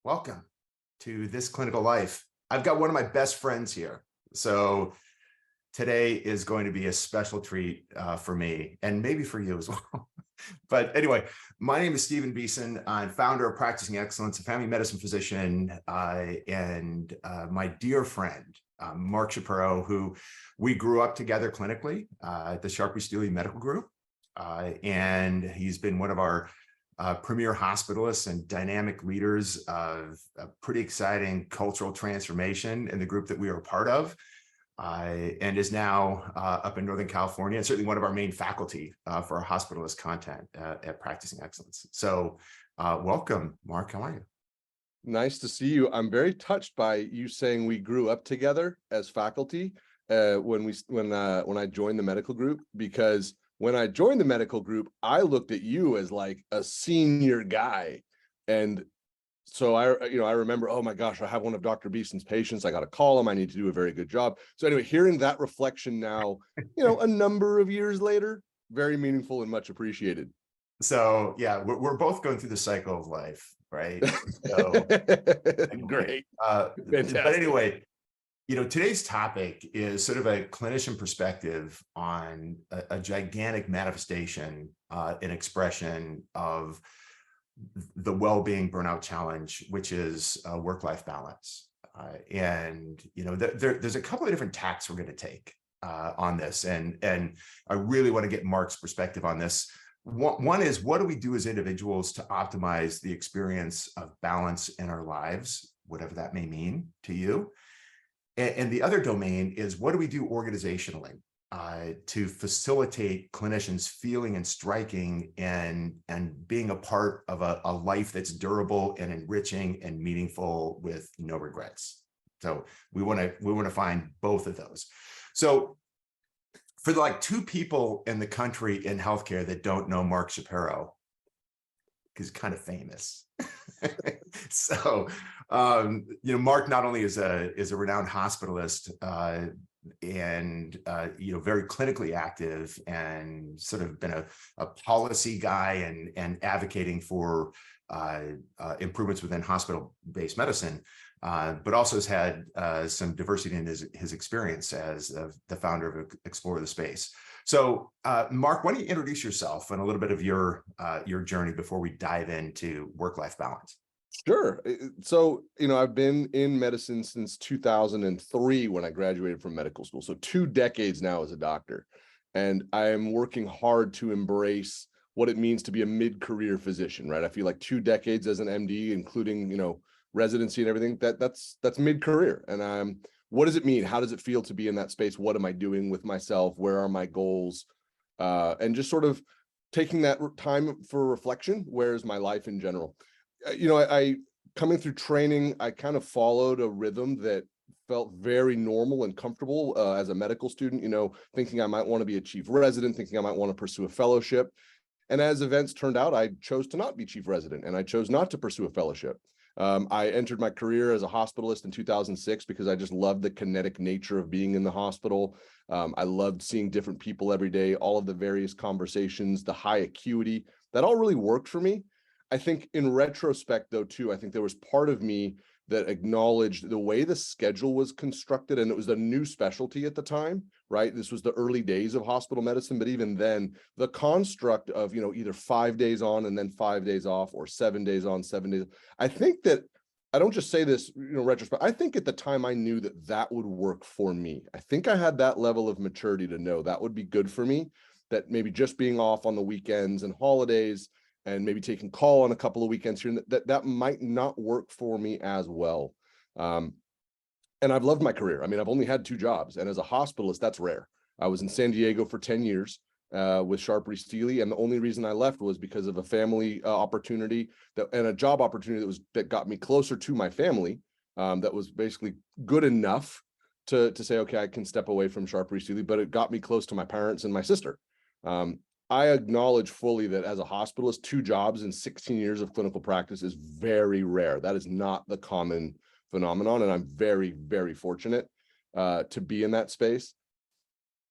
welcome to This Clinical Life. I've got one of my best friends here. So today is going to be a special treat for me and maybe for you as well. But anyway, my name is Stephen Beeson. I'm founder of Practicing Excellence, a family medicine physician, and my dear friend, Mark Shapiro, who we grew up together clinically at the Sharpey-Steele Medical Group. And he's been one of our premier hospitalists and dynamic leaders of a pretty exciting cultural transformation in the group that we are a part of, and is now up in Northern California, and certainly one of our main faculty for our hospitalist content at Practicing Excellence. So welcome, Mark. How are you? Nice to see you. I'm very touched by you saying we grew up together as faculty when I joined the medical group, because when I joined the medical group, I looked at you as like a senior guy. And so I remember, oh my gosh, I have one of Dr. Beeson's patients. I got to call him. I need to do a very good job. So anyway, hearing that reflection now, a number of years later, very meaningful and much appreciated. So yeah, we're both going through the cycle of life, right? So Great. but anyway, today's topic is sort of a clinician perspective on a gigantic manifestation and expression of the well-being burnout challenge, which is work-life balance. There's a couple of different tacks we're going to take on this, and I really want to get Mark's perspective on this. One is, what do we do as individuals to optimize the experience of balance in our lives, whatever that may mean to you? And the other domain is, what do we do organizationally to facilitate clinicians feeling and striking and being a part of a life that's durable and enriching and meaningful with no regrets? So we want to find both of those. So for like two people in the country in healthcare that don't know Mark Shapiro, because he's kind of famous. So, Mark not only is a renowned hospitalist and very clinically active and sort of been a policy guy and advocating for improvements within hospital-based medicine, but also has had some diversity in his experience as the founder of Explore the Space. So, Mark, why don't you introduce yourself and a little bit of your journey before we dive into work-life balance? Sure. So, I've been in medicine since 2003 when I graduated from medical school. So 2 decades now as a doctor. And I am working hard to embrace what it means to be a mid-career physician, right? I feel like 2 decades as an MD, including, residency and everything, that's mid-career. And what does it mean? How does it feel to be in that space? What am I doing with myself? Where are my goals? And just sort of taking that time for reflection. Where is my life in general? I coming through training, I kind of followed a rhythm that felt very normal and comfortable as a medical student, thinking I might want to be a chief resident, thinking I might want to pursue a fellowship. And as events turned out, I chose to not be chief resident, and I chose not to pursue a fellowship. I entered my career as a hospitalist in 2006 because I just loved the kinetic nature of being in the hospital. I loved seeing different people every day, all of the various conversations, the high acuity. That all really worked for me. I think in retrospect, though, too, I think there was part of me that acknowledged the way the schedule was constructed, and it was a new specialty at the time, right? This was the early days of hospital medicine, but even then, the construct of, either 5 days on and then 5 days off, or 7 days on, 7 days. I think that, I don't just say this, retrospect, I think at the time I knew that would work for me. I think I had that level of maturity to know that would be good for me, that maybe just being off on the weekends and holidays and maybe taking call on a couple of weekends here, that might not work for me as well. And I've loved my career. I mean, I've only had 2 jobs, and as a hospitalist, that's rare. I was in San Diego for 10 years with Sharpey-Steele, and the only reason I left was because of a family opportunity and a job opportunity that got me closer to my family. That was basically good enough to say, okay, I can step away from Sharpey-Steele, but it got me close to my parents and my sister. I acknowledge fully that as a hospitalist, 2 jobs in 16 years of clinical practice is very rare. That is not the common phenomenon, and I'm very, very fortunate to be in that space.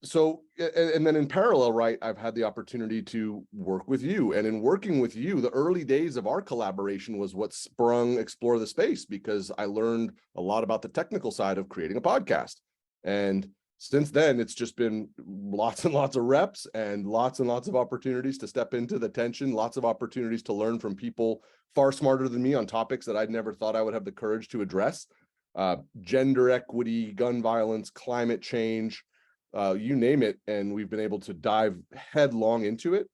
So, and then in parallel, right, I've had the opportunity to work with you, and in working with you, the early days of our collaboration was what sprung Explore the Space, because I learned a lot about the technical side of creating a podcast. And since then, it's just been lots and lots of reps and lots of opportunities to step into the tension, lots of opportunities to learn from people far smarter than me on topics that I'd never thought I would have the courage to address. Gender equity, gun violence, climate change, you name it, and we've been able to dive headlong into it,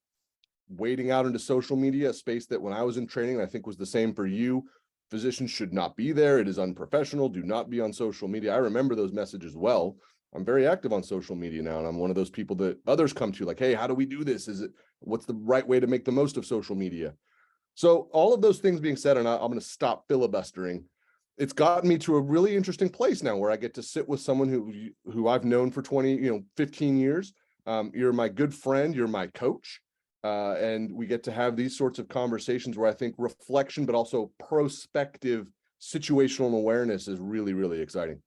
wading out into social media, a space that when I was in training, I think was the same for you. Physicians should not be there. It is unprofessional. Do not be on social media. I remember those messages well. I'm very active on social media now, and I'm one of those people that others come to, like, hey, how do we do this? What's the right way to make the most of social media? So all of those things being said, and I'm going to stop filibustering, it's gotten me to a really interesting place now where I get to sit with someone who I've known for 15 years. You're my good friend, you're my coach. And we get to have these sorts of conversations where I think reflection, but also prospective situational awareness is really, really exciting.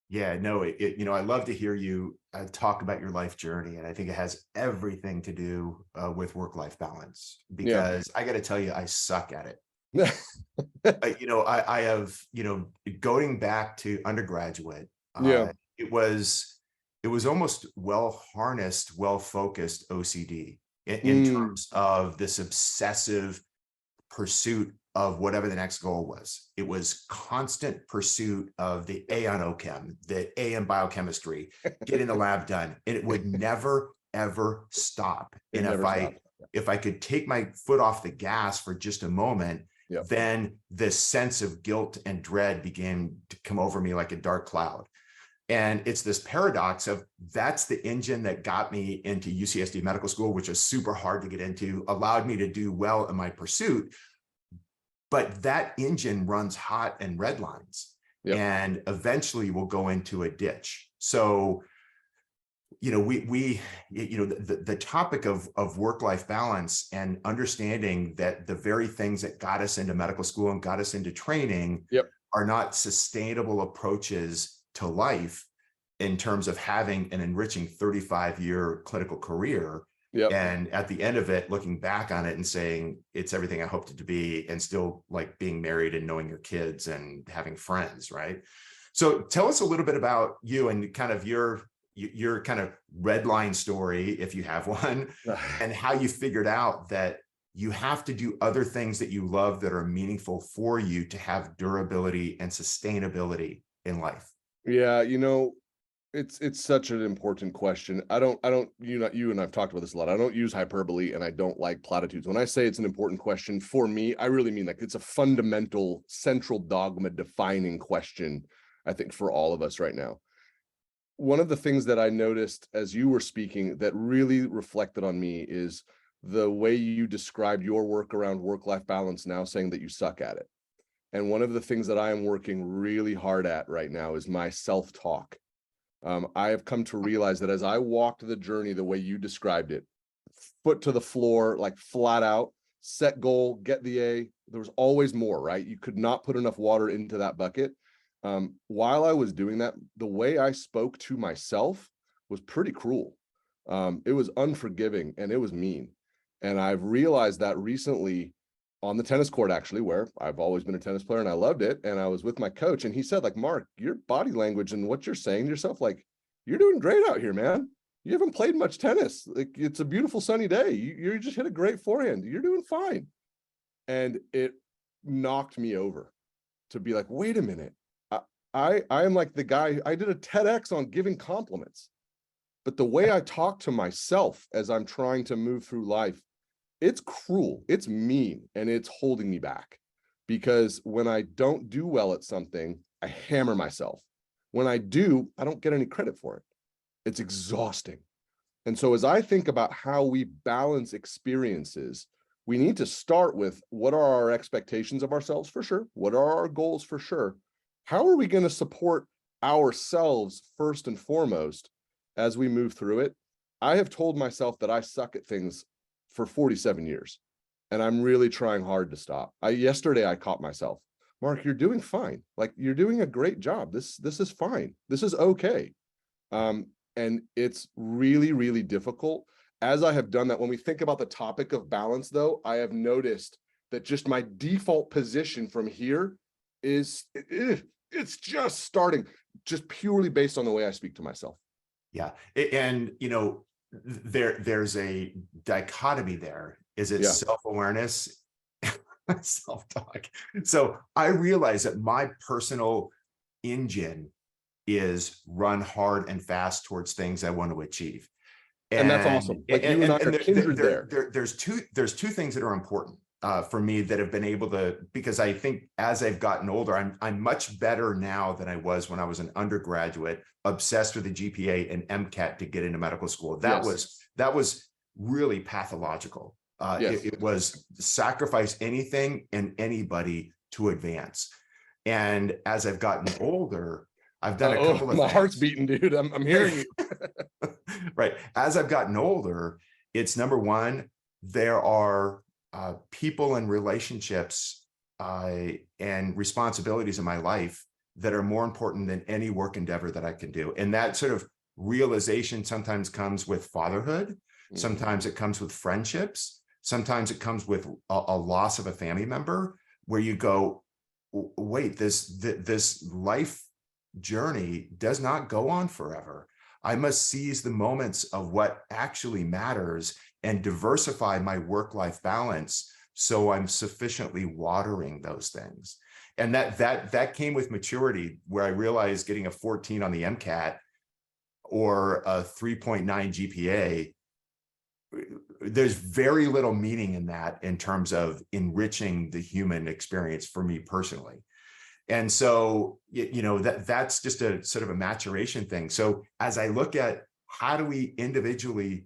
Yeah, no, I love to hear you talk about your life journey. And I think it has everything to do with work-life balance, Yeah. because I got to tell you, I suck at it. I have, going back to undergraduate, Yeah. it was almost well harnessed, well focused OCD in Mm, terms of this obsessive pursuit of whatever the next goal was. It was constant pursuit of the A on OChem, the A in biochemistry, getting the lab done. And it would never, ever stop. it And never stopped. if I could take my foot off the gas for just a moment, Yeah. then this sense of guilt and dread began to come over me like a dark cloud. And it's this paradox of that's the engine that got me into UCSD medical school, which was super hard to get into, allowed me to do well in my pursuit. But that engine runs hot and red lines, Yep. and eventually will go into a ditch. So, the topic of work-life balance and understanding that the very things that got us into medical school and got us into training Yep. are not sustainable approaches to life in terms of having an enriching 35-year clinical career. Yep. And at the end of it, looking back on it and saying, it's everything I hoped it to be, and still like being married and knowing your kids and having friends, right? So tell us a little bit about you and kind of your kind of red line story, if you have one, and how you figured out that you have to do other things that you love that are meaningful for you to have durability and sustainability in life. Yeah, it's such an important question. You and I've talked about this a lot. I don't use hyperbole and I don't like platitudes. When I say it's an important question for me, I really mean like it's a fundamental central dogma defining question, I think, for all of us right now. One of the things that I noticed as you were speaking that really reflected on me is the way you described your work around work-life balance now, saying that you suck at it. And one of the things that I am working really hard at right now is my self-talk. I have come to realize that as I walked the journey the way you described it, foot to the floor, like flat out, set goal, get the A, there was always more, right? You could not put enough water into that bucket. While I was doing that, the way I spoke to myself was pretty cruel. It was unforgiving and it was mean. And I've realized that recently on the tennis court, actually, where I've always been a tennis player and I loved it. And I was with my coach and he said, like, Mark, your body language and what you're saying to yourself, like, you're doing great out here, man. You haven't played much tennis. Like, it's a beautiful sunny day. You just hit a great forehand. You're doing fine. And it knocked me over to be like, wait a minute. I am like the guy, I did a TEDx on giving compliments, but the way I talk to myself as I'm trying to move through life, it's cruel, it's mean, and it's holding me back. Because when I don't do well at something, I hammer myself. When I do, I don't get any credit for it. It's exhausting. And so as I think about how we balance experiences, we need to start with what are our expectations of ourselves for sure? What are our goals for sure? How are we going to support ourselves first and foremost as we move through it? I have told myself that I suck at things for 47 years, and I'm really trying hard to stop. Yesterday I caught myself, Mark, you're doing fine. Like, you're doing a great job. This is fine. This is okay. And it's really, really difficult. As I have done that, when we think about the topic of balance, though, I have noticed that just my default position from here is it's just starting, just purely based on the way I speak to myself. Yeah. And, there's a dichotomy there. Is it Yeah. self-awareness, self-talk? So I realize that my personal engine is run hard and fast towards things I want to achieve. And that's awesome. Like you and I are kindred there. There's two things that are important for me that have been able to, because I think as I've gotten older, I'm much better now than I was when I was an undergraduate, obsessed with the GPA and MCAT to get into medical school. That was really pathological. It was sacrifice anything and anybody to advance. And as I've gotten older, I've done a couple of my things. heart's beating, dude. I'm hearing you. Right. As I've gotten older, it's number one, there are people and relationships and responsibilities in my life that are more important than any work endeavor that I can do. And that sort of realization sometimes comes with fatherhood. Sometimes it comes with friendships. Sometimes it comes with a loss of a family member, where you go, wait, this life journey does not go on forever. I must seize the moments of what actually matters and diversify my work-life balance so I'm sufficiently watering those things. And that came with maturity, where I realized getting a 14 on the MCAT or a 3.9 GPA, there's very little meaning in that in terms of enriching the human experience for me personally. And so, that's just a sort of a maturation thing. So as I look at how do we individually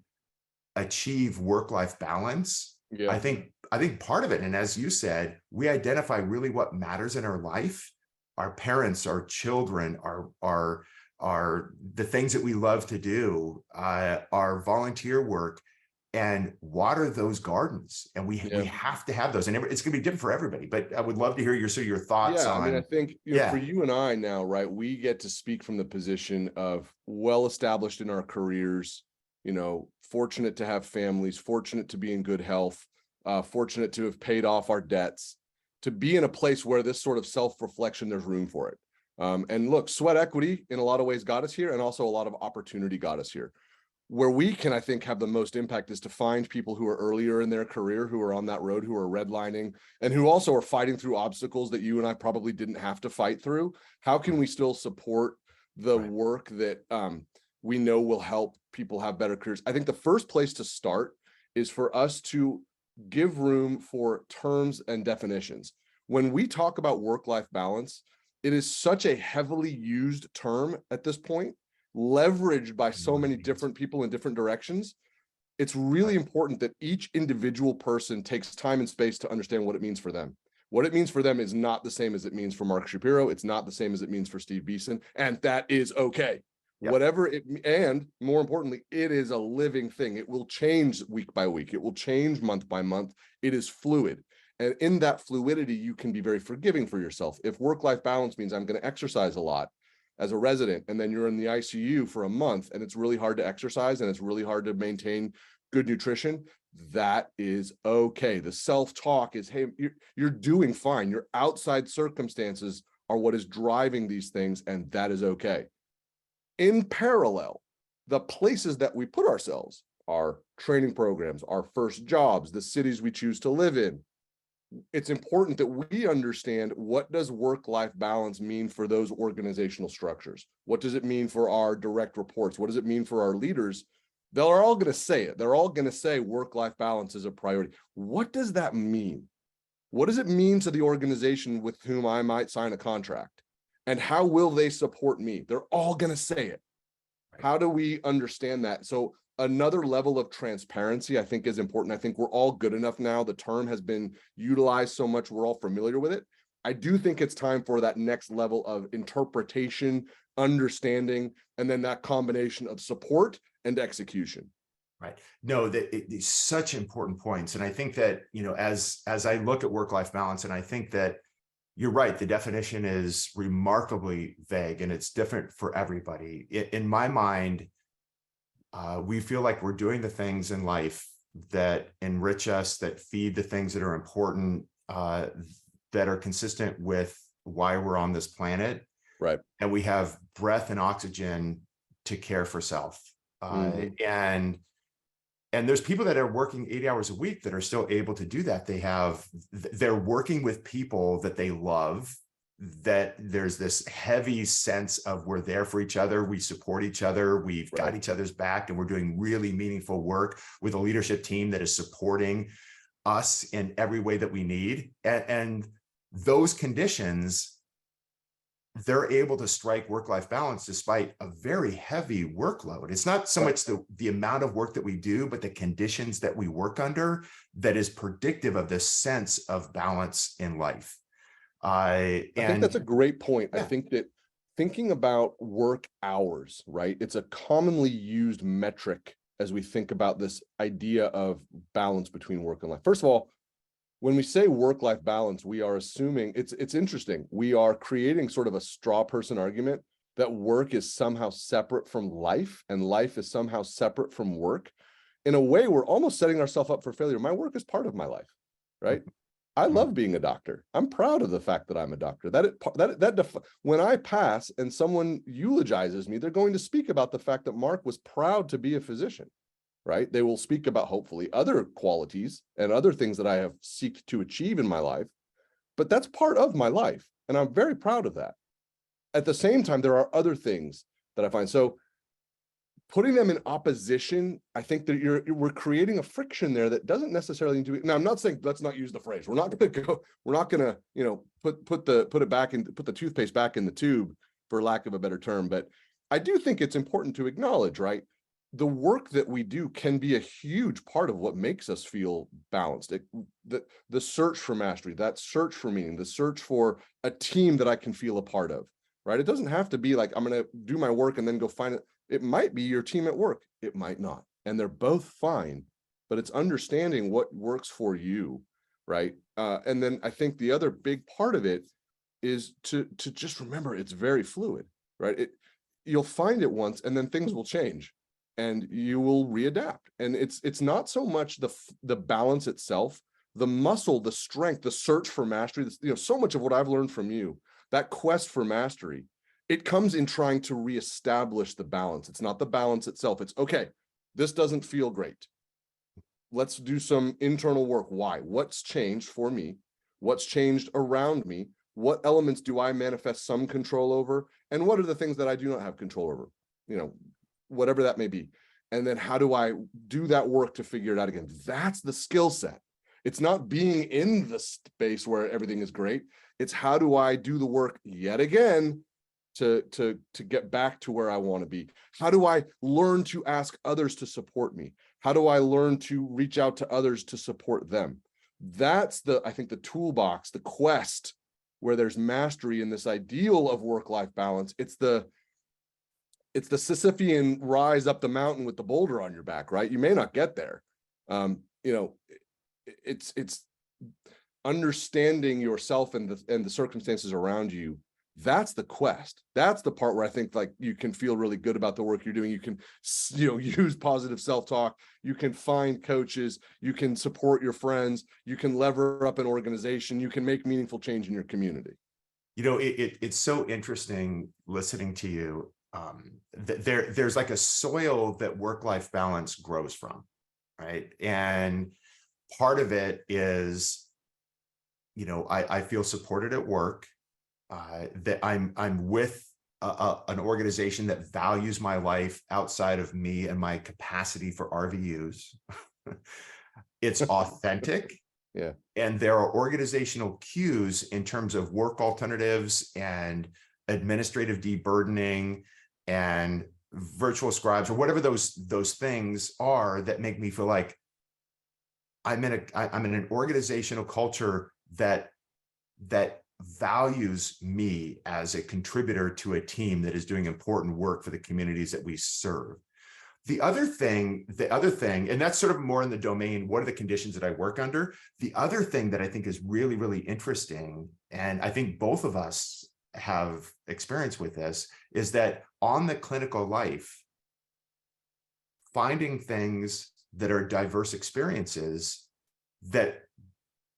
achieve work-life balance, I think part of it, and as you said, we identify really what matters in our life, our parents, our children, our the things that we love to do, our volunteer work, and water those gardens. And we have to have those, and it's going to be different for everybody, but I would love to hear your thoughts on. I mean, I think, for you and I now, right, we get to speak from the position of well-established in our careers, fortunate to have families, fortunate to be in good health, fortunate to have paid off our debts, to be in a place where this sort of self-reflection, there's room for it. And look, sweat equity in a lot of ways got us here, and also a lot of opportunity got us here. Where we can, I think, have the most impact is to find people who are earlier in their career, who are on that road, who are redlining, and who also are fighting through obstacles that you and I probably didn't have to fight through. How can we still support the work that we know will help people have better careers? I think the first place to start is for us to give room for terms and definitions. When we talk about work-life balance, it is such a heavily used term at this point, leveraged by so many different people in different directions. It's really important that each individual person takes time and space to understand what it means for them. What it means for them is not the same as it means for Mark Shapiro. It's not the same as it means for Steve Beeson, and that is okay. Whatever it, and more importantly, it is a living thing. It will change week by week. It will change month by month. It is fluid. And in that fluidity, you can be very forgiving for yourself. If work-life balance means I'm going to exercise a lot as a resident, and then you're in the ICU for a month and it's really hard to exercise and it's really hard to maintain good nutrition, that is okay. The self-talk is, hey, you're doing fine. Your outside circumstances are what is driving these things, and that is okay. In parallel, the places that we put ourselves, our training programs, our first jobs, the cities we choose to live in, it's important that we understand, what does work-life balance mean for those organizational structures? What does it mean for our direct reports? What does it mean for our leaders? They're all going to say it. They're all going to say work-life balance is a priority. What does that mean? What does it mean to the organization with whom I might sign a contract? And how will they support me? They're all going to say it. How do we understand that? So another level of transparency, I think, is important. I think we're all good enough now. The term has been utilized so much, we're all familiar with it. I do think it's time for that next level of interpretation, understanding, and then that combination of support and execution. Right. No, it's such important points. And I think that, as I look at work-life balance, and I think that you're right, the definition is remarkably vague and it's different for everybody. In my mind, we feel like we're doing the things in life that enrich us, that feed the things that are important, that are consistent with why we're on this planet. Right. And we have breath and oxygen to care for self. And there's people that are working 80 hours a week that are still able to do that. They're working with people that they love, that there's this heavy sense of we're there for each other, we support each other, we've got each other's back, and we're doing really meaningful work with a leadership team that is supporting us in every way that we need. And those conditions, they're able to strike work-life balance despite a very heavy workload. It's not so much the amount of work that we do, but the conditions that we work under that is predictive of this sense of balance in life. I think that's a great point. Yeah. I think that thinking about work hours, right? It's a commonly used metric as we think about this idea of balance between work and life. First of all, when we say work-life balance, we are assuming it's interesting. We are creating sort of a straw person argument that work is somehow separate from life and life is somehow separate from work. In a way, we're almost setting ourselves up for failure. My work is part of my life, right? I love being a doctor. I'm proud of the fact that I'm a doctor. When I pass and someone eulogizes me, they're going to speak about the fact that Mark was proud to be a physician, right? They will speak about hopefully other qualities and other things that I have seeked to achieve in my life, but that's part of my life. And I'm very proud of that. At the same time, there are other things that I find. So putting them in opposition, I think that we're creating a friction there that doesn't necessarily need to be. Now, I'm not saying let's not use the phrase. We're not going to, put the toothpaste back in the tube, for lack of a better term. But I do think it's important to acknowledge, right? The work that we do can be a huge part of what makes us feel balanced. The search for mastery, that search for meaning, the search for a team that I can feel a part of, right? It doesn't have to be like, I'm going to do my work and then go find it. It might be your team at work. It might not. And they're both fine, but it's understanding what works for you, right? And then I think the other big part of it is to just remember it's very fluid, right? You'll find it once and then things will change and you will readapt. And it's not so much the balance itself, the muscle, the strength, the search for mastery. So much of what I've learned from you, that quest for mastery, it comes in trying to reestablish the balance. It's not the balance itself. It's okay, this doesn't feel great. Let's do some internal work. Why? What's changed for me? What's changed around me? What elements do I manifest some control over? And what are the things that I do not have control over? Whatever that may be. And then how do I do that work to figure it out again? That's the skill set. It's not being in the space where everything is great. It's how do I do the work yet again to get back to where I want to be? How do I learn to ask others to support me? How do I learn to reach out to others to support them? That's I think the toolbox, the quest, where there's mastery in this ideal of work-life balance. It's the Sisyphean rise up the mountain with the boulder on your back, right? You may not get there. It's understanding yourself and the circumstances around you. That's the quest. That's the part where I think like you can feel really good about the work you're doing. You can, use positive self-talk. You can find coaches. You can support your friends. You can lever up an organization. You can make meaningful change in your community. It's so interesting listening to you. There's like a soil that work-life balance grows from, right? And part of it is, I feel supported at work. That I'm with an organization that values my life outside of me and my capacity for RVUs. It's authentic. Yeah. And there are organizational cues in terms of work alternatives and administrative deburdening and virtual scribes or whatever those things are that make me feel like I'm in an organizational culture that values me as a contributor to a team that is doing important work for the communities that we serve. The other thing, and that's sort of more in the domain, what are the conditions that I work under? The other thing that I think is really, really interesting, and I think both of us have experience with this, is that on the clinical life, finding things that are diverse experiences that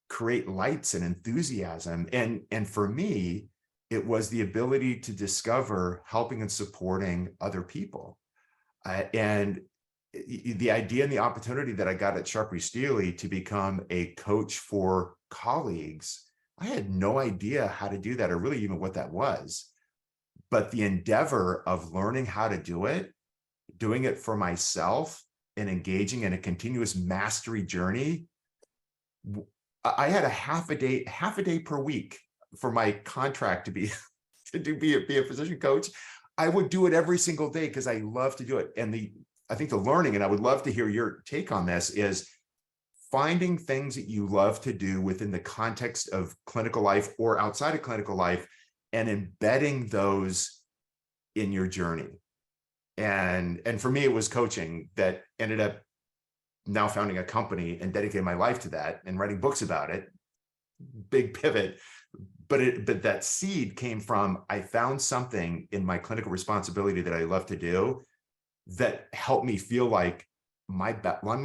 create lights and enthusiasm. And for me, it was the ability to discover helping and supporting other people. And the idea and the opportunity that I got at Sharply Steely to become a coach for colleagues, I had no idea how to do that or really even what that was. But the endeavor of learning how to do it, doing it for myself, and engaging in a continuous mastery journey, I had a half a day per week for my contract to be be a physician coach. I would do it every single day because I love to do it. And I think the learning, and I would love to hear your take on this, is finding things that you love to do within the context of clinical life or outside of clinical life and embedding those in your journey. And for me, it was coaching that ended up now founding a company and dedicating my life to that and writing books about it. Big pivot. But that seed came from, I found something in my clinical responsibility that I love to do that helped me feel like my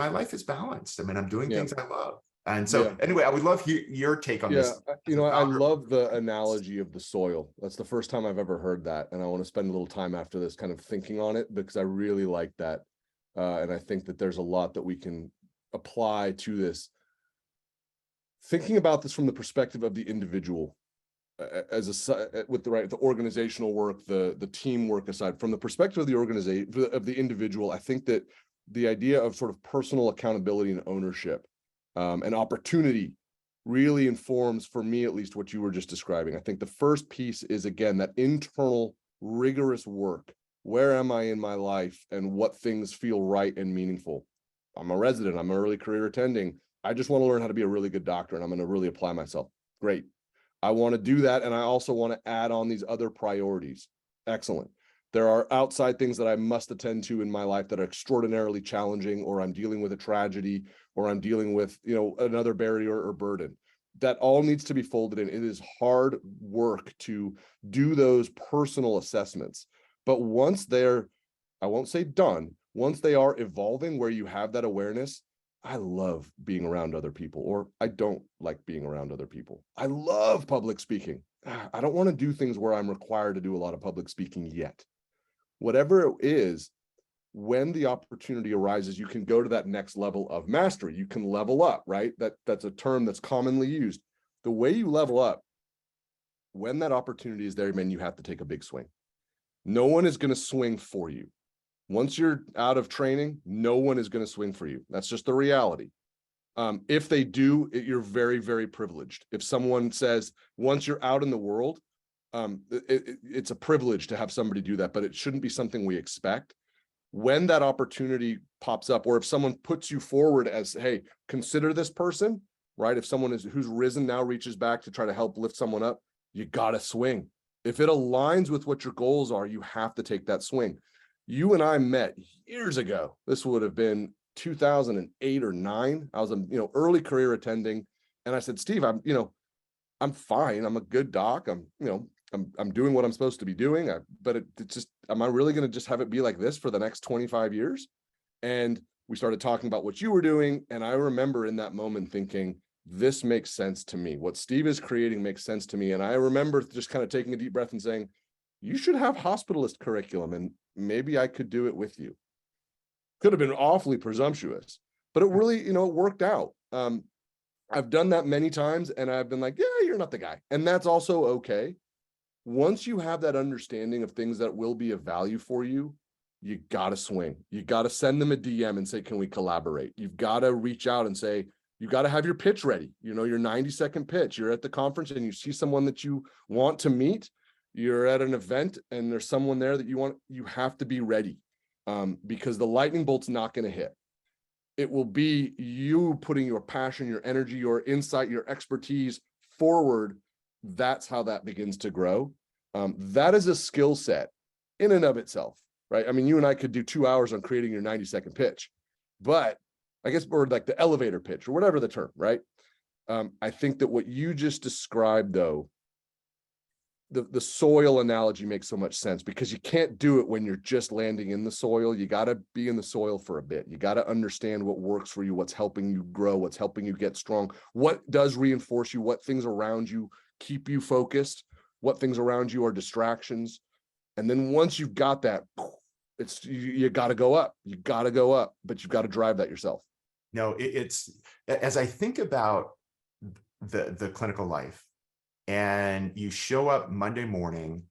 life is balanced. I mean, I'm doing things I love. And so anyway, I would love your take on this. I love the analogy of the soil. That's the first time I've ever heard that. And I want to spend a little time after this kind of thinking on it, because I really like that. And I think that there's a lot that we can apply to this. Thinking about this from the perspective of the individual, with the organizational work, the teamwork aside, from the perspective of the organization, of the individual, I think that the idea of sort of personal accountability and ownership and opportunity really informs, for me at least, what you were just describing. I think the first piece is, again, that internal rigorous work. Where am I in my life and what things feel right and meaningful? I'm a resident, I'm an early career attending. I just want to learn how to be a really good doctor, and I'm going to really apply myself. Great. I want to do that. And I also want to add on these other priorities. Excellent. There are outside things that I must attend to in my life that are extraordinarily challenging, or I'm dealing with a tragedy, or I'm dealing with, another barrier or burden. That all needs to be folded in. It is hard work to do those personal assessments. But once they're, I won't say done, once they are evolving where you have that awareness, I love being around other people, or I don't like being around other people. I love public speaking. I don't want to do things where I'm required to do a lot of public speaking yet. Whatever it is, when the opportunity arises, you can go to that next level of mastery. You can level up, right? That's a term that's commonly used. The way you level up, when that opportunity is there, man, you have to take a big swing. No one is going to swing for you. Once you're out of training, no one is going to swing for you. That's just the reality. If they do, you're very, very privileged. If someone says, once you're out in the world, it's a privilege to have somebody do that, but it shouldn't be something we expect. When that opportunity pops up, or if someone puts you forward as, hey, consider this person, right? If someone who's risen now reaches back to try to help lift someone up, you got to swing. If it aligns with what your goals are, you have to take that swing. You and I met years ago. This would have been 2008 or 9. I was a early career attending, and I said, Steve, I'm fine. I'm a good doc. I'm doing what I'm supposed to be doing. But it's just, am I really going to just have it be like this for the next 25 years? And we started talking about what you were doing, and I remember in that moment thinking, this makes sense to me. What Steve is creating makes sense to me. And I remember just kind of taking a deep breath and saying, you should have hospitalist curriculum, and maybe I could do it with you. Could have been awfully presumptuous, but it really, it worked out. I've done that many times, and I've been like, yeah, you're not the guy. And that's also okay. Once you have that understanding of things that will be of value for you, you got to swing. You got to send them a DM and say, can we collaborate? You've got to reach out and say, you got to have your pitch ready. Your 90-second pitch. You're at the conference and you see someone that you want to meet. You're at an event and there's someone there that you have to be ready, because the lightning bolt's not going to hit. It will be you putting your passion, your energy, your insight, your expertise forward. That's how that begins to grow. That is a skill set in and of itself, right? I mean, you and I could do 2 hours on creating your 90-second pitch, but I guess we're like the elevator pitch or whatever the term, right? I think that what you just described, though, the soil analogy makes so much sense, because you can't do it when you're just landing in the soil. You got to be in the soil for a bit. You got to understand what works for you, what's helping you grow, what's helping you get strong, what does reinforce you, what things around you keep you focused, what things around you are distractions. And then once you've got that, it's you got to go up. You got to go up, but you've got to drive that yourself. No, it's as I think about the clinical life, and you show up Monday morning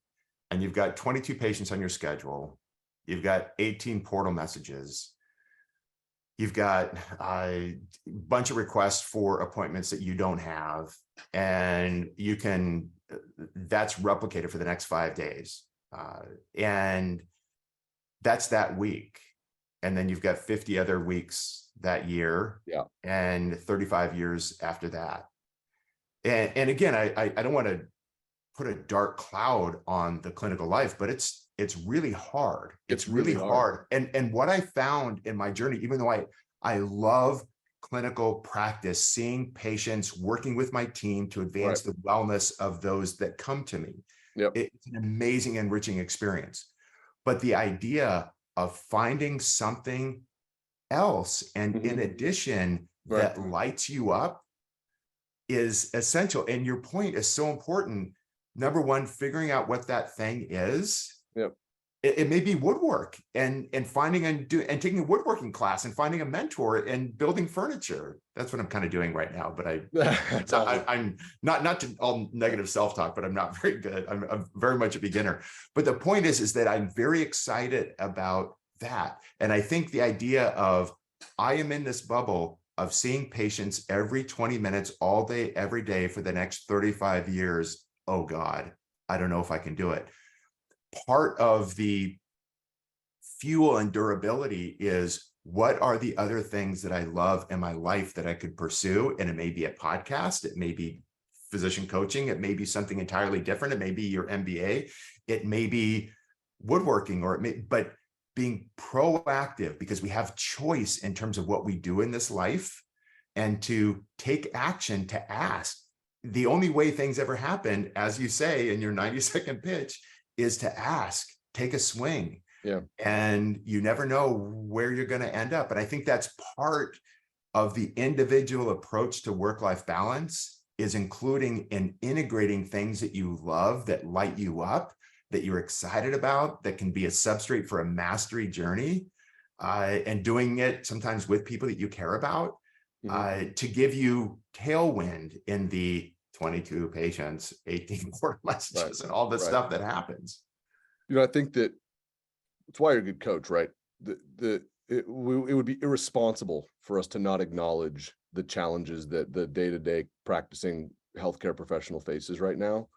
and you've got 22 patients on your schedule, you've got 18 portal messages, you've got a bunch of requests for appointments that you don't have, and that's replicated for the next 5 days. And that's that week. And then you've got 50 other weeks that year, and 35 years after that. And again, I don't want to put a dark cloud on the clinical life, but it's really hard. It's really hard. And what I found in my journey, even though I love clinical practice, seeing patients, working with my team to advance the wellness of those that come to me, it's an amazing, enriching experience. But the idea of finding something else, and in addition, that lights you up, is essential. And your point is so important. Number one, figuring out what that thing is. It may be woodwork, and finding and taking a woodworking class, and finding a mentor, and building furniture. That's what I'm kind of doing right now. But I'm not to all negative self-talk, but I'm not very good. I'm very much a beginner. But the point is that I'm very excited about that. And I think the idea of, I am in this bubble of seeing patients every 20 minutes, all day, every day for the next 35 years. Oh God, I don't know if I can do it. Part of the fuel and durability is, what are the other things that I love in my life that I could pursue? And it may be a podcast, it may be physician coaching, it may be something entirely different, it may be your MBA, it may be woodworking, but being proactive, because we have choice in terms of what we do in this life, and to take action, to ask. The only way things ever happen, as you say in your 90-second pitch, is to ask, take a swing. And you never know where you're going to end up. And I think that's part of the individual approach to work-life balance, is including and integrating things that you love, that light you up, that you're excited about, that can be a substrate for a mastery journey, and doing it sometimes with people that you care about, to give you tailwind in the 22 patients, 18 court messages, and all the stuff that happens. I think that it's why you're a good coach, right? It would be irresponsible for us to not acknowledge the challenges that the day-to-day practicing healthcare professional faces right now.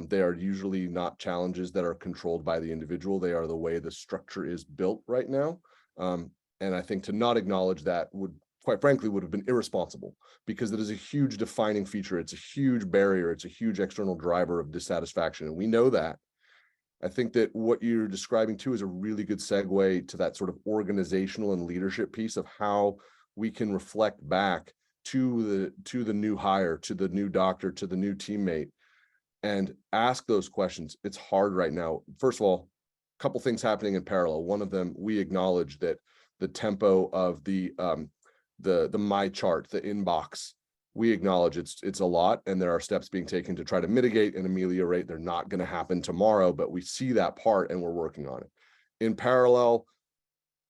They are usually not challenges that are controlled by the individual. They are the way the structure is built right now. And I think to not acknowledge that would, quite frankly, would have been irresponsible, because it is a huge defining feature. It's a huge barrier. It's a huge external driver of dissatisfaction. And we know that. I think that what you're describing too is a really good segue to that sort of organizational and leadership piece of how we can reflect back to the new hire, to the new doctor, to the new teammate, and ask those questions. It's hard right now. First of all, a couple things happening in parallel. One of them, we acknowledge that the tempo of the my chart, the inbox, we acknowledge it's a lot, and there are steps being taken to try to mitigate and ameliorate. They're not going to happen tomorrow, but we see that part and we're working on it. In parallel,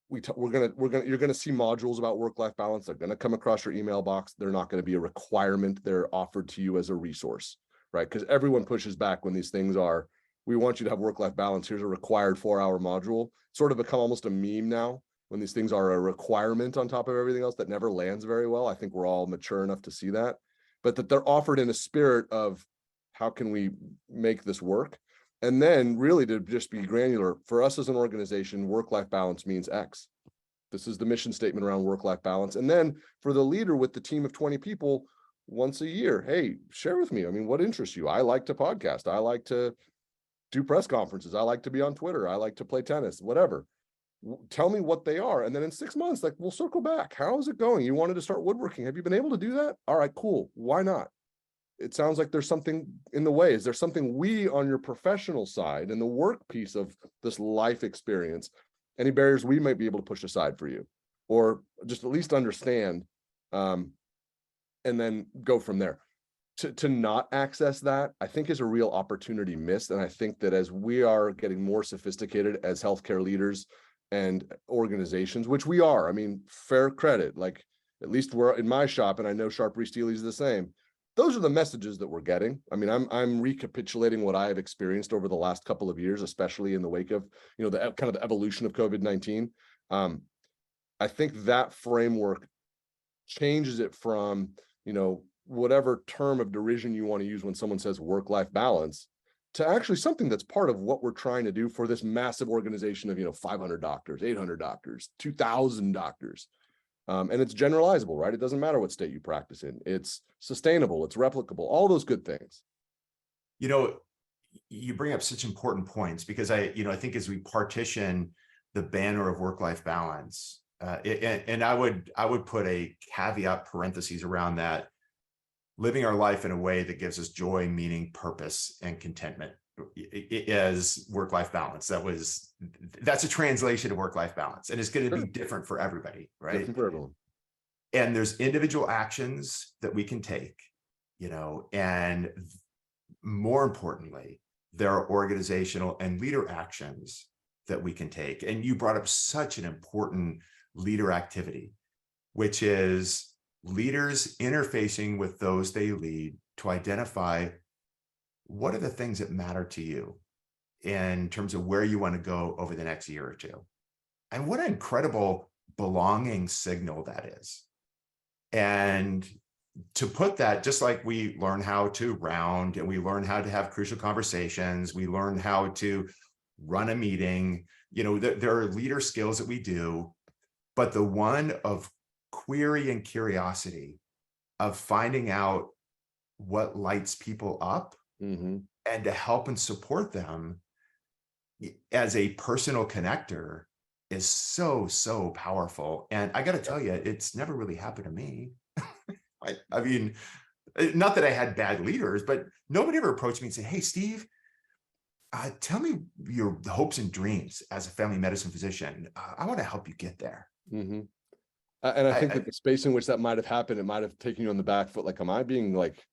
you're going to see modules about work-life balance. They're going to come across your email box. They're not going to be a requirement. They're offered to you as a resource, right? Because everyone pushes back when these things are, we want you to have work-life balance. Here's a required 4-hour module. Sort of become almost a meme now, when these things are a requirement on top of everything else that never lands very well. I think we're all mature enough to see that, but that they're offered in a spirit of, how can we make this work? And then really to just be granular, for us as an organization, work-life balance means X. This is the mission statement around work-life balance. And then for the leader with the team of 20 people, once a year, hey, share with me. I mean, what interests you? I like to podcast. I like to do press conferences. I like to be on Twitter. I like to play tennis, whatever. Tell me what they are. And then in 6 months, like, we'll circle back. How is it going? You wanted to start woodworking. Have you been able to do that? All right, cool. Why not? it sounds like there's something in the way. Is there something we on your professional side and the work piece of this life experience, any barriers we might be able to push aside for you, or just at least understand, and then go from there? To not access that, I think, is a real opportunity missed. And I think that as we are getting more sophisticated as healthcare leaders and organizations, which we are, I mean, fair credit, like at least we're in my shop, and I know Sharpery Steely's the same. Those are the messages that we're getting. I mean, I'm recapitulating what I have experienced over the last couple of years, especially in the wake of, the kind of the evolution of COVID-19. I think that framework changes it from, whatever term of derision you want to use when someone says work-life balance, to actually something that's part of what we're trying to do for this massive organization of, 500 doctors, 800 doctors, 2,000 doctors. And it's generalizable, right? It doesn't matter what state you practice in. It's sustainable, it's replicable, all those good things. You bring up such important points, because I think as we partition the banner of work-life balance, and I would put a caveat parentheses around that: living our life in a way that gives us joy, meaning, purpose, and contentment as work-life balance. That's a translation of work-life balance, and it's going to be different for everybody, right? Different for everyone. And there's individual actions that we can take, and more importantly, there are organizational and leader actions that we can take. And you brought up such an important leader activity, which is leaders interfacing with those they lead to identify what are the things that matter to you in terms of where you want to go over the next year or two. And what an incredible belonging signal that is. And to put that, just like we learn how to round, and we learn how to have crucial conversations, we learn how to run a meeting, there are leader skills that we do, but the one of query and curiosity, of finding out what lights people up, mm-hmm. and to help and support them as a personal connector, is so, so powerful. And I got to tell you, it's never really happened to me. I mean, not that I had bad leaders, but nobody ever approached me and said, "Hey, Steve, tell me your hopes and dreams as a family medicine physician. I want to help you get there." Mm-hmm. And I think that the space in which that might have happened, it might have taken you on the back foot. Like, am I being like,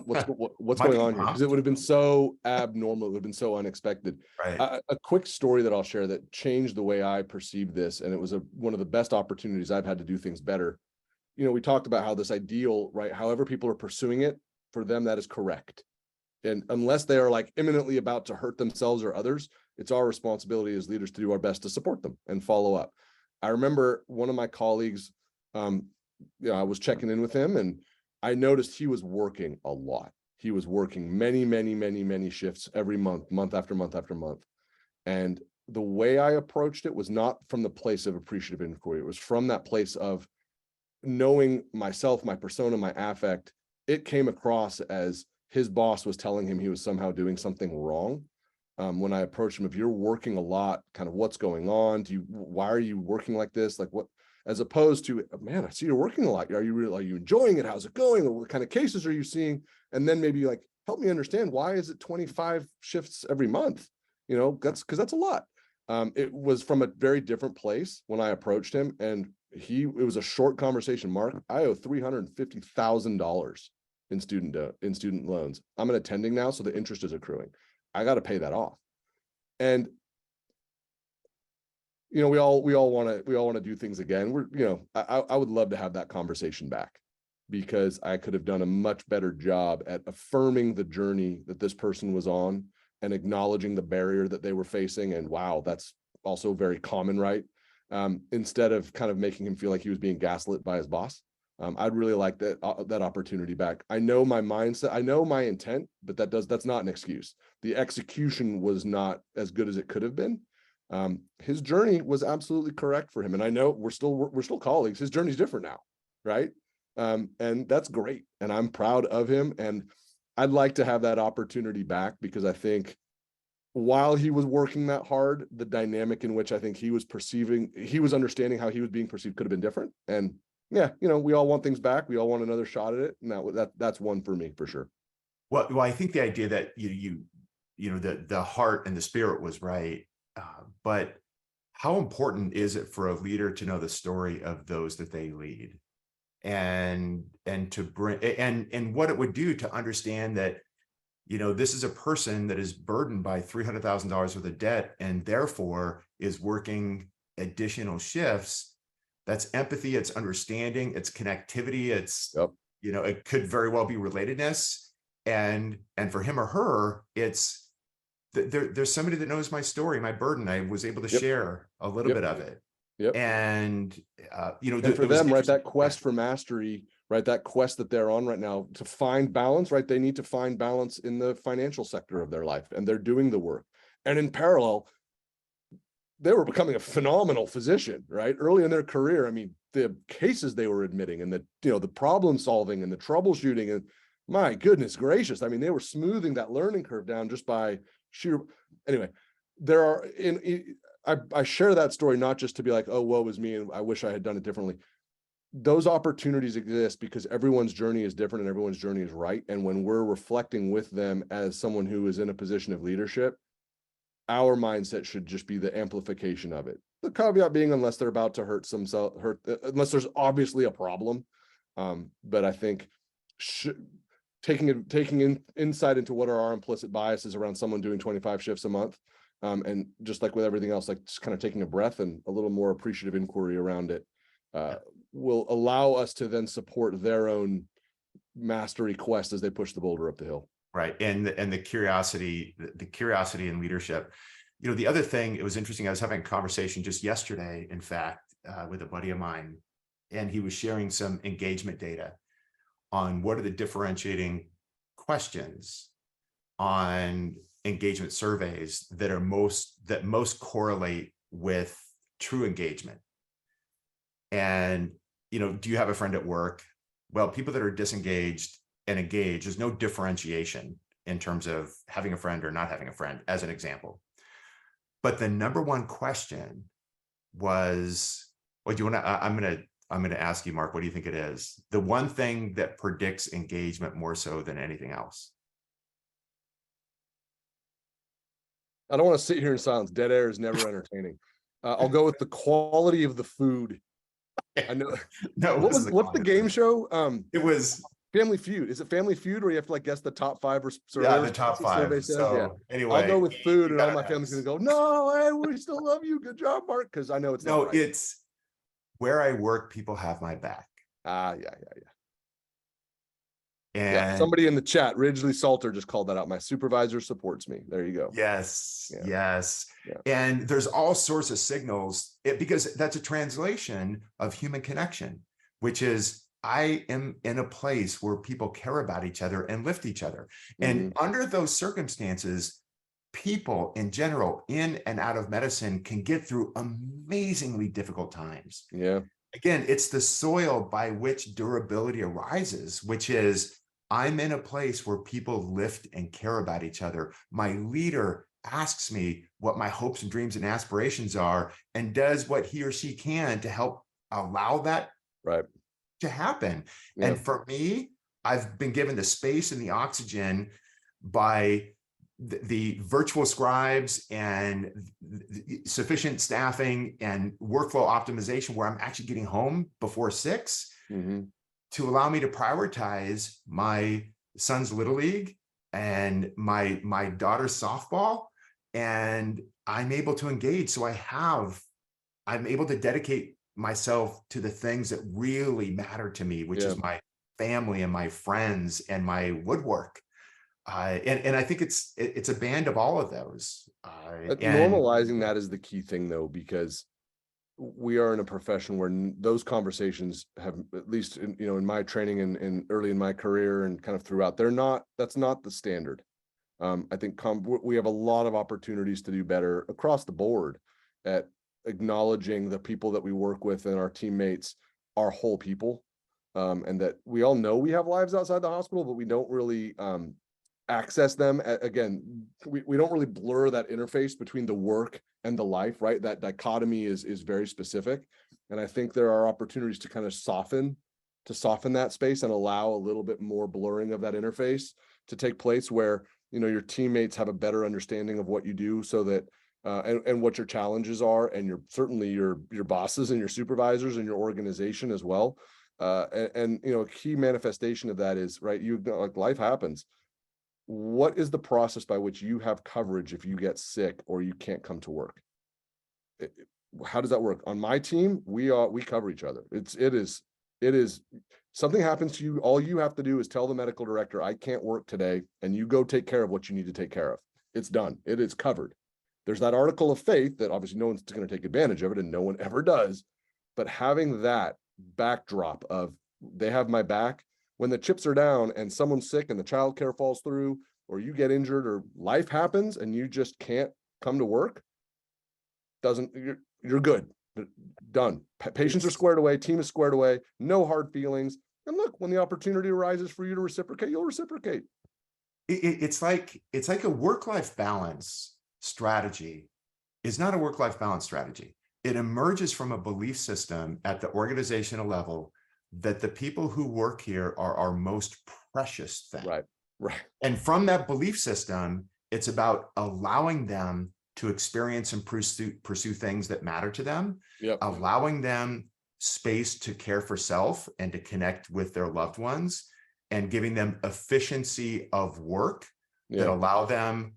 what's going on here? Because it would have been so abnormal. It would have been so unexpected. Right. A quick story that I'll share that changed the way I perceived this. And it was one of the best opportunities I've had to do things better. We talked about how this ideal, right? However people are pursuing it, for them, that is correct. And unless they are like imminently about to hurt themselves or others, it's our responsibility as leaders to do our best to support them and follow up. I remember one of my colleagues, I was checking in with him, and I noticed he was working a lot. He was working many, many, many, many shifts every month, month after month after month. And the way I approached it was not from the place of appreciative inquiry. It was from that place of knowing myself, my persona, my affect. It came across as his boss was telling him he was somehow doing something wrong. When I approached him, if you're working a lot, kind of what's going on? Why are you working like this? Like, what, as opposed to, man, I see you're working a lot. Are you enjoying it? How's it going? What kind of cases are you seeing? And then maybe like, help me understand, why is it 25 shifts every month? That's because that's a lot. It was from a very different place when I approached him, and it was a short conversation. Mark, I owe $350,000 in student loans. I'm an attending now, so the interest is accruing. I got to pay that off. And we all want to do things again. I would love to have that conversation back, because I could have done a much better job at affirming the journey that this person was on and acknowledging the barrier that they were facing. And wow, that's also very common, right? Instead of kind of making him feel like he was being gaslit by his boss. I'd really like that opportunity back. I know my mindset, I know my intent, but that's not an excuse. The execution was not as good as it could have been. His journey was absolutely correct for him. And I know we're still colleagues. His journey's different now, right? And that's great. And I'm proud of him. And I'd like to have that opportunity back, because I think while he was working that hard, the dynamic in which I think he was understanding how he was being perceived could have been different. And yeah, we all want things back. We all want another shot at it. And that's one for me, for sure. Well, I think the idea that the heart and the spirit was right, but how important is it for a leader to know the story of those that they lead, and to bring and what it would do to understand that this is a person that is burdened by $300,000 worth of debt and therefore is working additional shifts. That's empathy, it's understanding, it's connectivity, it's Yep. it could very well be relatedness, and for him or her, it's there's somebody that knows my story, my burden. I was able to Yep. share a little Yep. bit of it. Yep. And and for them, right, that quest for mastery, right, that quest that they're on right now to find balance, right, they need to find balance in the financial sector of their life, and they're doing the work. And in parallel, they were becoming a phenomenal physician, right? Early in their career, I mean, the cases they were admitting and the problem solving and the troubleshooting, and my goodness gracious, I mean, they were smoothing that learning curve down just by sheer. Anyway, there are I share that story not just to be like, oh, woe is me, and I wish I had done it differently. Those opportunities exist because everyone's journey is different and everyone's journey is right. And when we're reflecting with them as someone who is in a position of leadership, our mindset should just be the amplification of it. The caveat being, unless they're about to unless there's obviously a problem. But I think taking insight into what are our implicit biases around someone doing 25 shifts a month, and just like with everything else, like just kind of taking a breath and a little more appreciative inquiry around it, will allow us to then support their own mastery quest as they push the boulder up the hill. Right. And the curiosity in leadership. The other thing, it was interesting. I was having a conversation just yesterday, in fact, with a buddy of mine, and he was sharing some engagement data on what are the differentiating questions on engagement surveys that most correlate with true engagement. And, do you have a friend at work? Well, people that are disengaged and engaged, there's no differentiation in terms of having a friend or not having a friend, as an example. But the number one question was, well, do you want to, I'm going to ask you, Mark, what do you think it is? The one thing that predicts engagement more so than anything else. I don't want to sit here in silence. Dead air is never entertaining. I'll go with the quality of the food. I know. No, what's the game show? It was Family Feud. Is it Family Feud where you have to guess the top five or yeah, the top five. So yeah. Anyway, I'll go with food, and all my family's gonna go, no, hey, we still love you. Good job, Mark. Because I know it's no, not right. It's where I work, people have my back. Yeah. And yeah, somebody in the chat, Ridgely Salter, just called that out. My supervisor supports me. There you go. Yes. Yeah. Yes. Yeah. And there's all sorts of signals, because that's a translation of human connection, which is I am in a place where people care about each other and lift each other. And under those circumstances, people in general, in and out of medicine, can get through amazingly difficult times. Yeah. Again, it's the soil by which durability arises, which is I'm in a place where people lift and care about each other. My leader asks me what my hopes and dreams and aspirations are and does what he or she can to help allow that to happen. Yeah. And for me, I've been given the space and the oxygen by the virtual scribes and sufficient staffing and workflow optimization where I'm actually getting home before 6 to allow me to prioritize my son's Little League and my daughter's softball. And I'm able to engage. So I'm able to dedicate myself to the things that really matter to me, which is my family and my friends and my woodwork. And I think it's a band of all of those. Normalizing that is the key thing, though, because we are in a profession where those conversations have, at least in my training and early in my career and kind of throughout, that's not the standard. I think we have a lot of opportunities to do better across the board at acknowledging the people that we work with and our teammates are whole people, and that we all know we have lives outside the hospital, but we don't really access them. Again, we don't really blur that interface between the work and the life, right? That dichotomy is very specific. And I think there are opportunities to kind of soften that space and allow a little bit more blurring of that interface to take place where, your teammates have a better understanding of what you do, so that and what your challenges are, and certainly your bosses and your supervisors and your organization as well. A key manifestation of that is, right, like, life happens. What is the process by which you have coverage if you get sick or you can't come to work? How does that work? On my team, we cover each other. It is something happens to you, all you have to do is tell the medical director, I can't work today, and you go take care of what you need to take care of. It's done. It is covered. There's that article of faith that obviously no one's going to take advantage of it, and no one ever does. But having that backdrop of, they have my back when the chips are down and someone's sick and the childcare falls through, or you get injured or life happens and you just can't come to work, you're good. Done. Patients are squared away, team is squared away, no hard feelings. And look, when the opportunity arises for you to reciprocate, you'll reciprocate. It's like a work-life balance strategy is not a work-life balance strategy. It emerges from a belief system at the organizational level that the people who work here are our most precious thing. Right. And from that belief system, it's about allowing them to experience and pursue things that matter to them, allowing them space to care for self and to connect with their loved ones, and giving them efficiency of work that allow them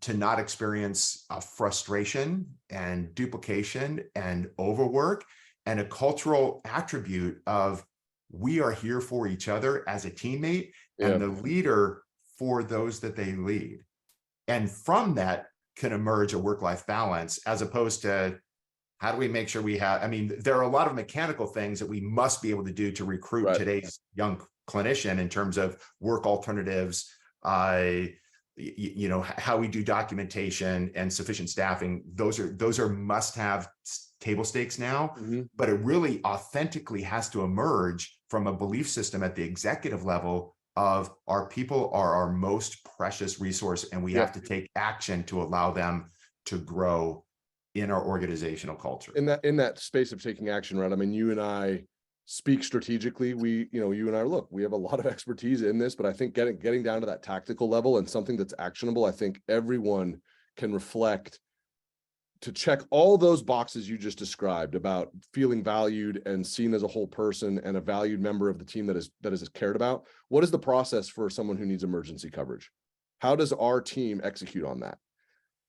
to not experience frustration and duplication and overwork, and a cultural attribute of, we are here for each other as a teammate and the leader for those that they lead. And from that can emerge a work-life balance, as opposed to, how do we make sure we have, there are a lot of mechanical things that we must be able to do to recruit today's young clinician in terms of work alternatives, how we do documentation and sufficient staffing. Those are must-have table stakes now, but it really authentically has to emerge from a belief system at the executive level of, our people are our most precious resource, and we have to take action to allow them to grow in our organizational culture. In that space of taking action, right? You and I speak strategically. You and I, look, we have a lot of expertise in this, but I think getting down to that tactical level and something that's actionable, I think everyone can reflect to check all those boxes you just described about feeling valued and seen as a whole person and a valued member of the team that is cared about. What is the process for someone who needs emergency coverage? How does our team execute on that?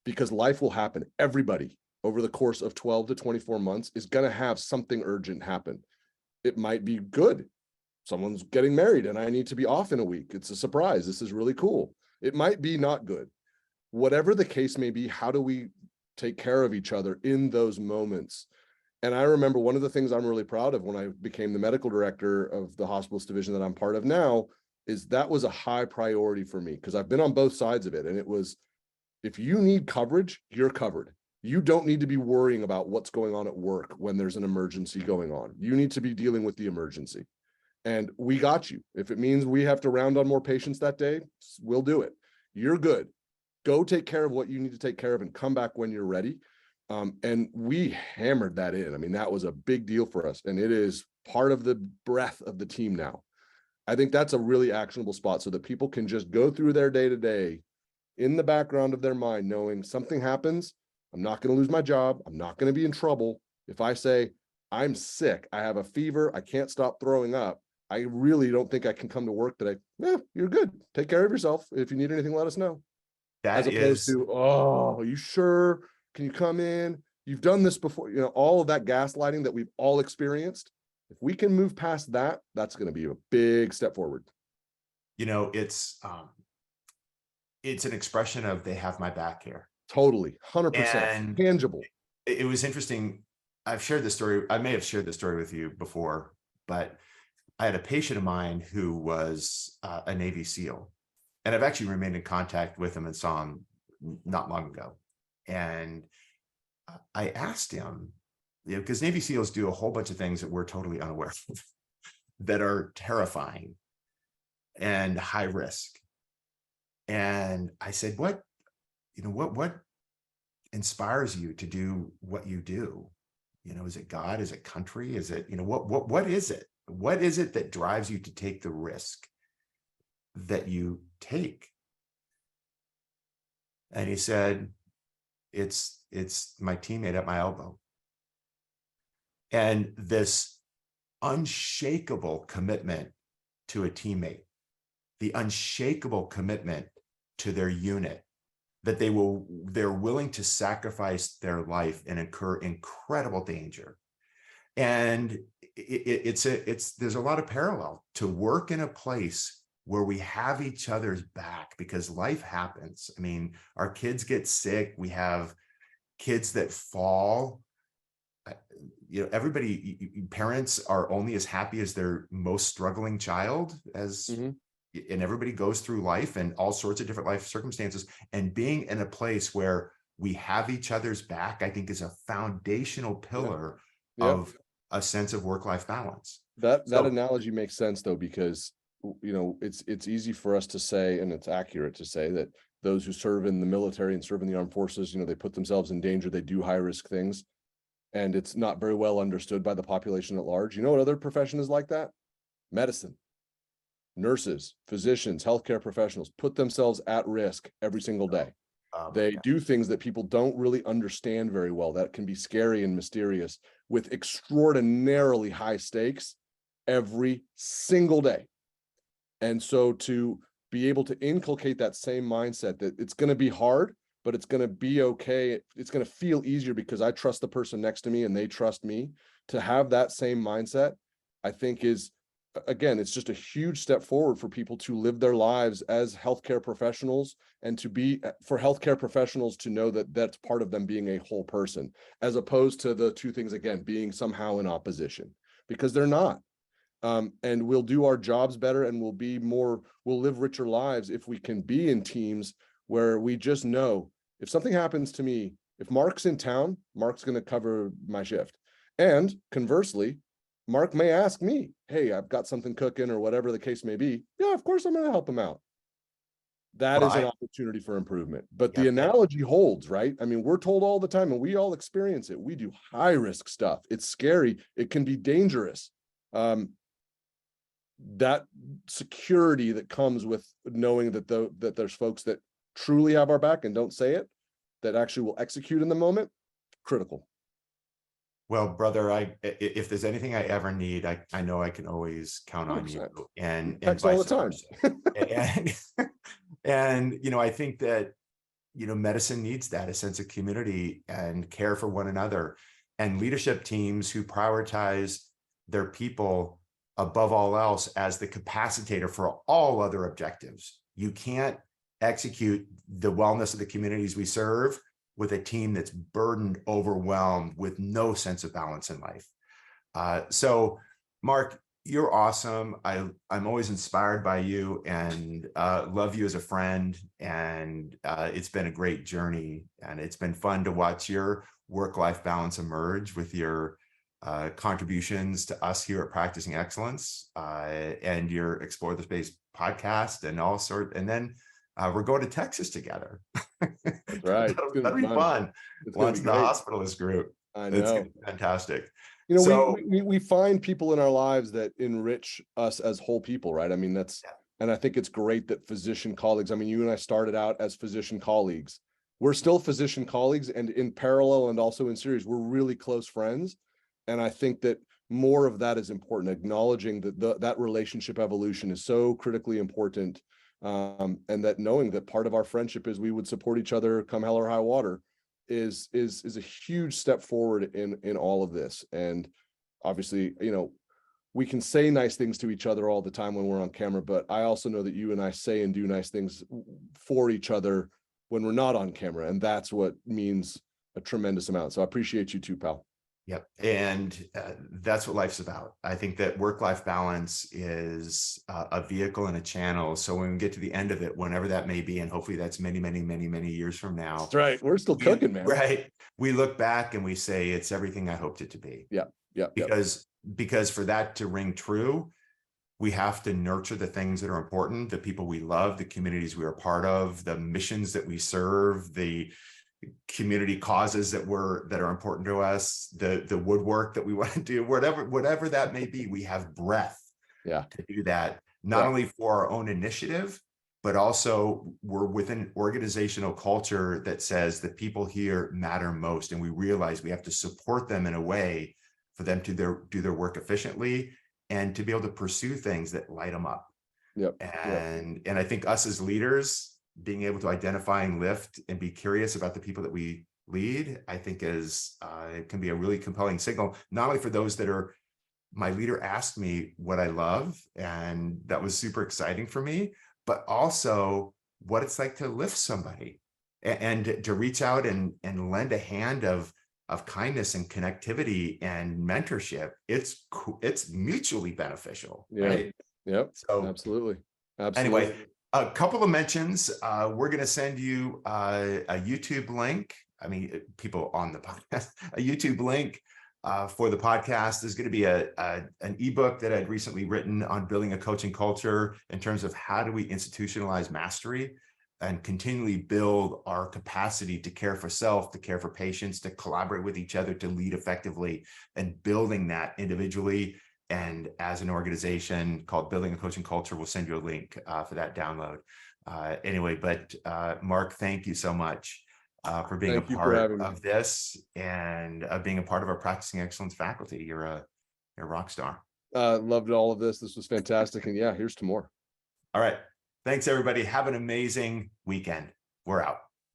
Because life will happen. Everybody over the course of 12 to 24 months is going to have something urgent happen. It might be good. Someone's getting married and I need to be off in a week. It's a surprise. This is really cool. It might be not good. Whatever the case may be, how do we take care of each other in those moments? And I remember one of the things I'm really proud of when I became the medical director of the hospitalist division that I'm part of now, is that was a high priority for me, because I've been on both sides of it. And it was, if you need coverage, you're covered. You don't need to be worrying about what's going on at work when there's an emergency going on. You need to be dealing with the emergency. And we got you. If it means we have to round on more patients that day, we'll do it. You're good. Go take care of what you need to take care of and come back when you're ready. And we hammered that in. That was a big deal for us. And it is part of the breadth of the team now. I think that's a really actionable spot, so that people can just go through their day-to-day in the background of their mind, knowing something happens, I'm not going to lose my job. I'm not going to be in trouble. If I say, I'm sick, I have a fever, I can't stop throwing up, I really don't think I can come to work today. You're good. Take care of yourself. If you need anything, let us know. As opposed to, are you sure? Can you come in? You've done this before. All of that gaslighting that we've all experienced. If we can move past that, that's going to be a big step forward. It's an expression of, they have my back here. Totally. 100% tangible. It was interesting. I've shared this story. I may have shared this story with you before, but I had a patient of mine who was a Navy SEAL, and I've actually remained in contact with him and saw him not long ago. And I asked him, because Navy SEALs do a whole bunch of things that we're totally unaware of that are terrifying and high risk. And I said, what inspires you to do what you do? Is it God? Is it country? Is it, what is it? What is it that drives you to take the risk? that you take? And he said, it's my teammate at my elbow. And this unshakable commitment to a teammate, the unshakable commitment to their unit, that they're willing to sacrifice their life and incur incredible danger. And there's a lot of parallel to work in a place where we have each other's back, because life happens. I mean, our kids get sick. We have kids that fall. Everybody, parents are only as happy as their most struggling child, and everybody goes through life and all sorts of different life circumstances. And being in a place where we have each other's back, I think, is a foundational pillar of a sense of work-life balance. That analogy makes sense, though, because it's easy for us to say, and it's accurate to say, that those who serve in the military and serve in the armed forces, they put themselves in danger, they do high risk things, and it's not very well understood by the population at large. You know what other profession is like that? Medicine. Nurses, physicians, healthcare professionals put themselves at risk every single day. They do things that people don't really understand very well, that can be scary and mysterious, with extraordinarily high stakes every single day. And so to be able to inculcate that same mindset, that it's going to be hard, but it's going to be okay. It's going to feel easier because I trust the person next to me and they trust me. To have that same mindset, I think is, again, it's just a huge step forward for people to live their lives as healthcare professionals, and for healthcare professionals to know that that's part of them being a whole person, as opposed to the two things, again, being somehow in opposition, because they're not. And we'll do our jobs better, and we'll live richer lives if we can be in teams where we just know, if something happens to me, if Mark's in town, Mark's going to cover my shift. And conversely, Mark may ask me, hey, I've got something cooking, or whatever the case may be. Yeah, of course I'm going to help him out. That is an opportunity for improvement. But the analogy holds, right? I mean, we're told all the time, and we all experience it. We do high risk stuff. It's scary. It can be dangerous. That security that comes with knowing that there's folks that truly have our back and don't say it, that actually will execute in the moment, critical. Well, brother, if there's anything I ever need, I know I can always count 100%. On you, and text all the time. and I think that medicine needs that, a sense of community and care for one another, and leadership teams who prioritize their people above all else as the capacitator for all other objectives. You can't execute the wellness of the communities we serve with a team that's burdened, overwhelmed, with no sense of balance in life. So, Mark, you're awesome. I'm always inspired by you, and love you as a friend. And it's been a great journey, and it's been fun to watch your work-life balance emerge with your contributions to us here at Practicing Excellence, and your Explore the Space podcast, and then we're going to Texas together. That's right. That'll be fun. Once in the hospitalist group. I know. It's gonna be fantastic. We find people in our lives that enrich us as whole people, right? I mean, and I think it's great that physician colleagues, I mean, you and I started out as physician colleagues. We're still physician colleagues, and in parallel and also in series, we're really close friends. And I think that more of that is important, acknowledging that that relationship evolution is so critically important. And that knowing that part of our friendship is we would support each other come hell or high water is a huge step forward in all of this. And obviously, we can say nice things to each other all the time when we're on camera, but I also know that you and I say and do nice things for each other when we're not on camera. And that's what means a tremendous amount. So I appreciate you too, pal. Yep. And that's what life's about. I think that work-life balance is a vehicle and a channel. So when we get to the end of it, whenever that may be, and hopefully that's many, many, many, many years from now. That's right. We're still cooking, man. Right. We look back and we say, it's everything I hoped it to be. Yeah. Yeah. Because for that to ring true, we have to nurture the things that are important, the people we love, the communities we are part of, the missions that we serve, the community causes that are important to us, the woodwork that we want to do, whatever that may be. We have breath to do that. not only for our own initiative, but also we're within organizational culture that says the people here matter most. And we realize we have to support them in a way for them to do their work efficiently and to be able to pursue things that light them up. Yep. And I think us as leaders, being able to identify and lift and be curious about the people that we lead, I think is it can be a really compelling signal, not only for those that are, my leader asked me what I love, and that was super exciting for me, but also what it's like to lift somebody and to reach out and lend a hand of kindness and connectivity and mentorship. It's mutually beneficial, right? Yep. So Absolutely. anyway, a couple of mentions. We're going to send you a YouTube link. I mean, people on the podcast, a YouTube link for the podcast. There's going to be an ebook that I'd recently written on building a coaching culture in terms of how do we institutionalize mastery and continually build our capacity to care for self, to care for patients, to collaborate with each other, to lead effectively, and building that individually and as an organization, called Building a Coaching Culture. We'll send you a link for that download. Anyway, but Mark, thank you so much for being a part of this and being a part of our Practicing Excellence faculty. You're a rock star. Loved all of this. This was fantastic. And yeah, here's to more. All right. Thanks, everybody. Have an amazing weekend. We're out.